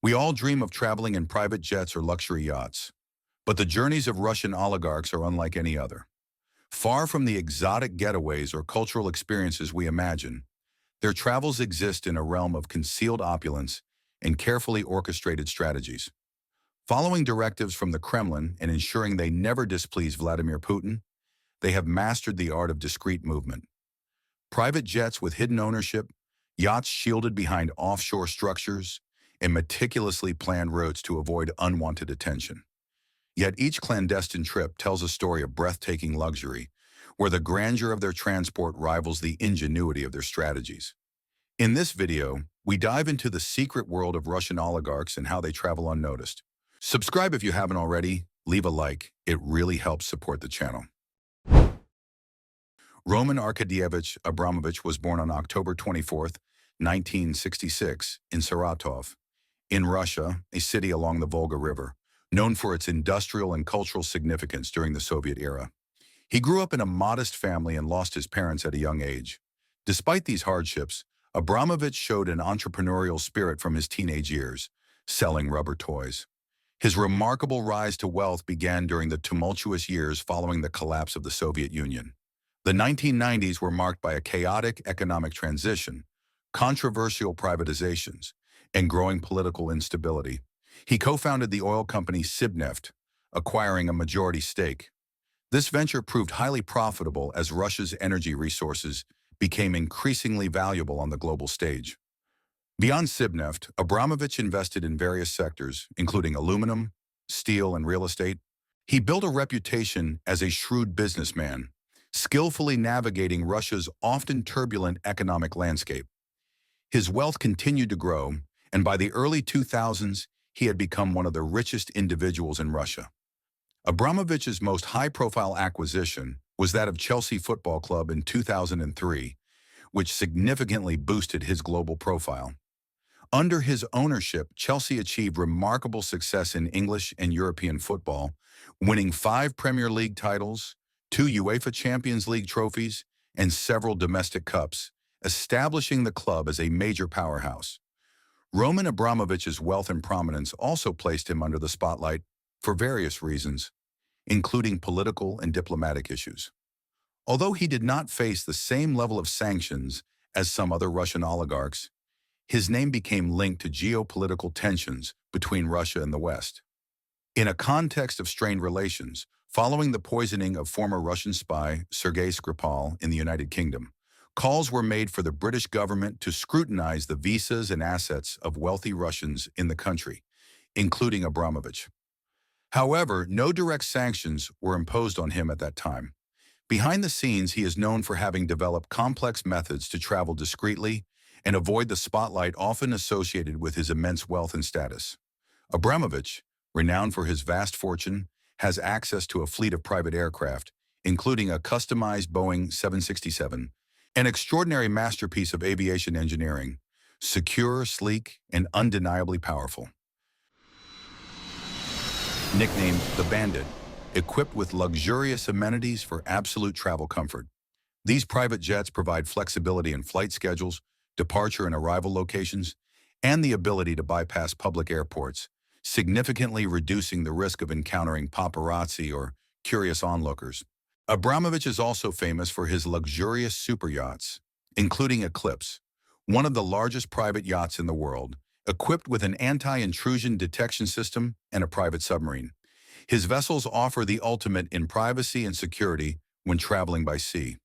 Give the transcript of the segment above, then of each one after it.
We all dream of traveling in private jets or luxury yachts, but the journeys of Russian oligarchs are unlike any other. Far from the exotic getaways or cultural experiences we imagine, their travels exist in a realm of concealed opulence and carefully orchestrated strategies. Following directives from the Kremlin and ensuring they never displease Vladimir Putin, they have mastered the art of discreet movement. Private jets with hidden ownership, yachts shielded behind offshore structures, and meticulously planned routes to avoid unwanted attention. Yet each clandestine trip tells a story of breathtaking luxury, where the grandeur of their transport rivals the ingenuity of their strategies. In this video, we dive into the secret world of Russian oligarchs and how they travel unnoticed. Subscribe if you haven't already, leave a like, it really helps support the channel. Roman Arkadievich Abramovich was born on October 24, 1966, in Saratov, in Russia, a city along the Volga River, known for its industrial and cultural significance during the Soviet era. He grew up in a modest family and lost his parents at a young age. Despite these hardships, Abramovich showed an entrepreneurial spirit from his teenage years, selling rubber toys. His remarkable rise to wealth began during the tumultuous years following the collapse of the Soviet Union. The 1990s were marked by a chaotic economic transition, controversial privatizations, and growing political instability. He co-founded the oil company Sibneft, acquiring a majority stake. This venture proved highly profitable as Russia's energy resources became increasingly valuable on the global stage. Beyond Sibneft, Abramovich invested in various sectors, including aluminum, steel, and real estate. He built a reputation as a shrewd businessman, skillfully navigating Russia's often turbulent economic landscape. His wealth continued to grow, and by the early 2000s, he had become one of the richest individuals in Russia. Abramovich's most high-profile acquisition was that of Chelsea Football Club in 2003, which significantly boosted his global profile. Under his ownership, Chelsea achieved remarkable success in English and European football, winning 5 Premier League titles, 2 UEFA Champions League trophies, and several domestic cups, establishing the club as a major powerhouse. Roman Abramovich's wealth and prominence also placed him under the spotlight for various reasons, including political and diplomatic issues. Although he did not face the same level of sanctions as some other Russian oligarchs, his name became linked to geopolitical tensions between Russia and the West. In a context of strained relations, following the poisoning of former Russian spy Sergei Skripal in the United Kingdom, calls were made for the British government to scrutinize the visas and assets of wealthy Russians in the country, including Abramovich. However, no direct sanctions were imposed on him at that time. Behind the scenes, he is known for having developed complex methods to travel discreetly and avoid the spotlight often associated with his immense wealth and status. Abramovich, renowned for his vast fortune, has access to a fleet of private aircraft, including a customized Boeing 767, an extraordinary masterpiece of aviation engineering, secure, sleek, and undeniably powerful. Nicknamed the Bandit, equipped with luxurious amenities for absolute travel comfort. These private jets provide flexibility in flight schedules, departure and arrival locations, and the ability to bypass public airports, significantly reducing the risk of encountering paparazzi or curious onlookers. Abramovich is also famous for his luxurious super yachts, including Eclipse, one of the largest private yachts in the world, equipped with an anti-intrusion detection system and a private submarine. His vessels offer the ultimate in privacy and security when traveling by sea.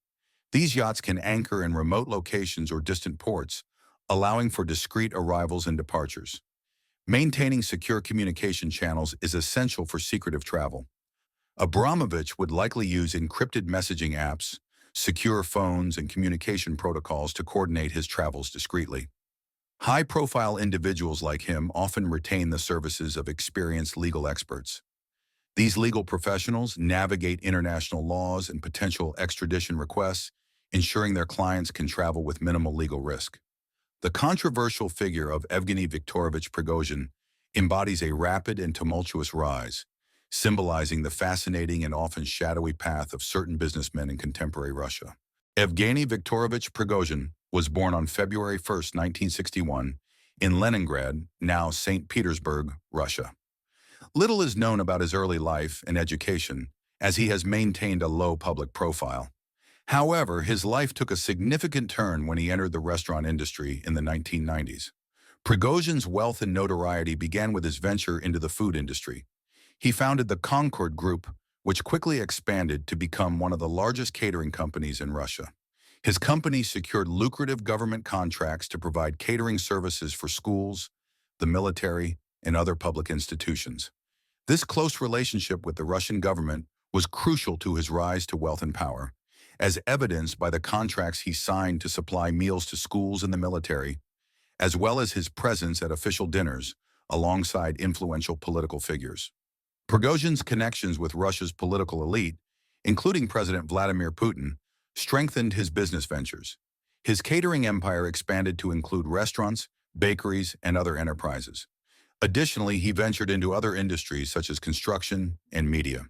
These yachts can anchor in remote locations or distant ports, allowing for discreet arrivals and departures. Maintaining secure communication channels is essential for secretive travel. Abramovich would likely use encrypted messaging apps, secure phones, and communication protocols to coordinate his travels discreetly. High-profile individuals like him often retain the services of experienced legal experts. These legal professionals navigate international laws and potential extradition requests, ensuring their clients can travel with minimal legal risk. The controversial figure of Evgeny Viktorovich Prigozhin embodies a rapid and tumultuous rise, symbolizing the fascinating and often shadowy path of certain businessmen in contemporary Russia. Evgeny Viktorovich Prigozhin was born on February 1, 1961, in Leningrad, now St. Petersburg, Russia. Little is known about his early life and education, as he has maintained a low public profile. However, his life took a significant turn when he entered the restaurant industry in the 1990s. Prigozhin's wealth and notoriety began with his venture into the food industry. He founded the Concord Group, which quickly expanded to become one of the largest catering companies in Russia. His company secured lucrative government contracts to provide catering services for schools, the military, and other public institutions. This close relationship with the Russian government was crucial to his rise to wealth and power, as evidenced by the contracts he signed to supply meals to schools and the military, as well as his presence at official dinners alongside influential political figures. Prigozhin's connections with Russia's political elite, including President Vladimir Putin, strengthened his business ventures. His catering empire expanded to include restaurants, bakeries, and other enterprises. Additionally, he ventured into other industries such as construction and media.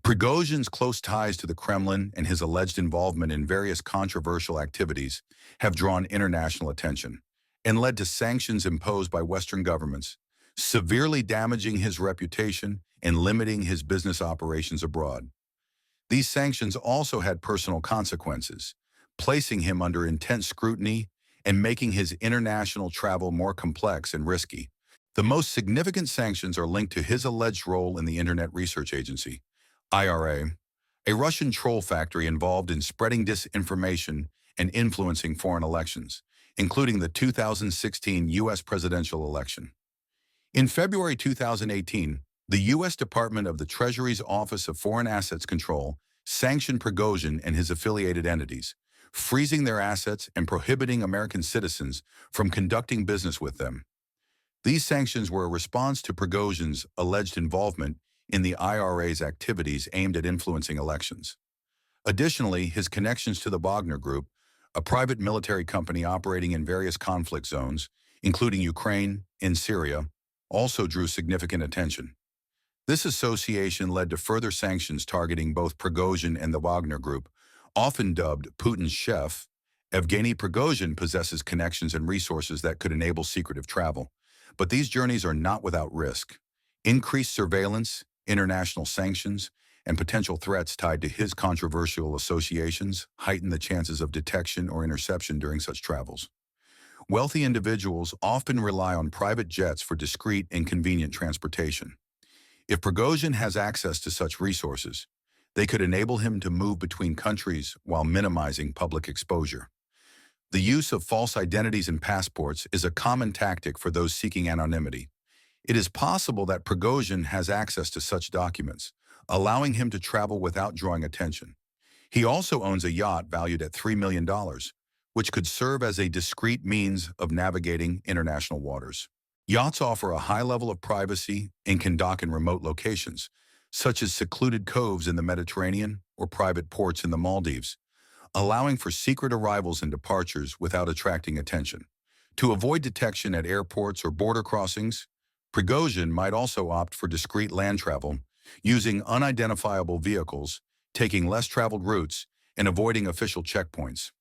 Prigozhin's close ties to the Kremlin and his alleged involvement in various controversial activities have drawn international attention and led to sanctions imposed by Western governments, severely damaging his reputation and limiting his business operations abroad. These sanctions also had personal consequences, placing him under intense scrutiny and making his international travel more complex and risky. The most significant sanctions are linked to his alleged role in the Internet Research Agency, IRA, a Russian troll factory involved in spreading disinformation and influencing foreign elections, including the 2016 U.S. presidential election. In February 2018, the U.S. Department of the Treasury's Office of Foreign Assets Control sanctioned Prigozhin and his affiliated entities, freezing their assets and prohibiting American citizens from conducting business with them. These sanctions were a response to Prigozhin's alleged involvement in the IRA's activities aimed at influencing elections. Additionally, his connections to the Wagner Group, a private military company operating in various conflict zones, including Ukraine and Syria, also drew significant attention. This association led to further sanctions targeting both Prigozhin and the Wagner Group, often dubbed Putin's chef. Evgeny Prigozhin possesses connections and resources that could enable secretive travel, but these journeys are not without risk. Increased surveillance, international sanctions, and potential threats tied to his controversial associations heighten the chances of detection or interception during such travels. Wealthy individuals often rely on private jets for discreet and convenient transportation. If Prigozhin has access to such resources, they could enable him to move between countries while minimizing public exposure. The use of false identities and passports is a common tactic for those seeking anonymity. It is possible that Prigozhin has access to such documents, allowing him to travel without drawing attention. He also owns a yacht valued at $3 million, which could serve as a discreet means of navigating international waters. Yachts offer a high level of privacy and can dock in remote locations, such as secluded coves in the Mediterranean or private ports in the Maldives, allowing for secret arrivals and departures without attracting attention. To avoid detection at airports or border crossings, Prigozhin might also opt for discreet land travel, using unidentifiable vehicles, taking less traveled routes, and avoiding official checkpoints.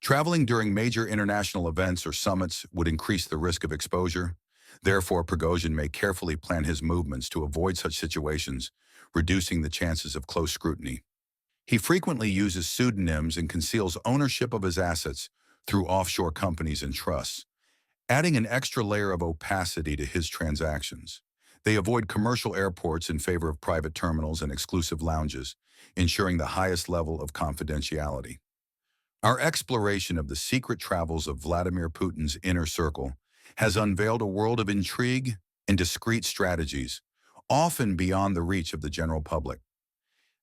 Traveling during major international events or summits would increase the risk of exposure. Therefore, Prigozhin may carefully plan his movements to avoid such situations, reducing the chances of close scrutiny. He frequently uses pseudonyms and conceals ownership of his assets through offshore companies and trusts, adding an extra layer of opacity to his transactions. They avoid commercial airports in favor of private terminals and exclusive lounges, ensuring the highest level of confidentiality. Our exploration of the secret travels of Vladimir Putin's inner circle has unveiled a world of intrigue and discreet strategies, often beyond the reach of the general public.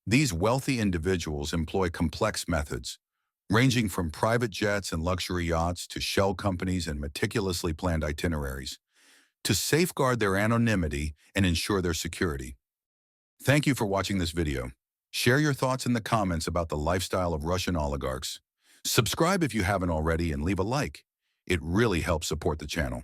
These wealthy individuals employ complex methods, ranging from private jets and luxury yachts to shell companies and meticulously planned itineraries, to safeguard their anonymity and ensure their security. Thank you for watching this video. Share your thoughts in the comments about the lifestyle of Russian oligarchs. Subscribe if you haven't already and leave a like. It really helps support the channel.